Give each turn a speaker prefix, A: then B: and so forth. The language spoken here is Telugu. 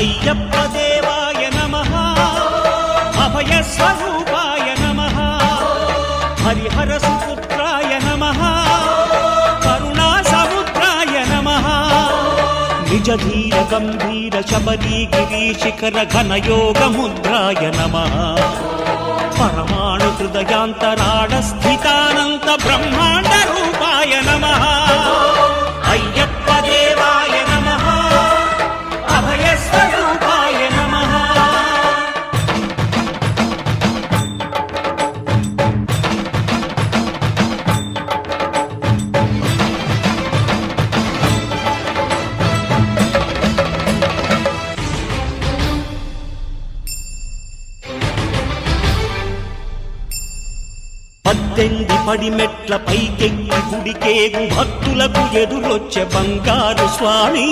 A: అయ్యప్ప దేవాయ నమః అభయ స్వరూపాయ నమః హరిహర సుపుత్రాయ నమః కరుణా సముద్రాయ నమః నిజ ధీర గంభీర శబరీ గిరీశిఖర ఘనయోగ ముద్రాయ నమః పరమాణు హృదయాంతరాళ స్థితానంత బ్రహ్మాండ రూపాయ నమః అయ్యప్ప దేవాయ నమః అభయ స్వరూపాయ నమః పద్దెంది పడిమెట్ల పైకెక్కి గుడికేగు భక్తులకు ఎదురొచ్చే బంగారు స్వామి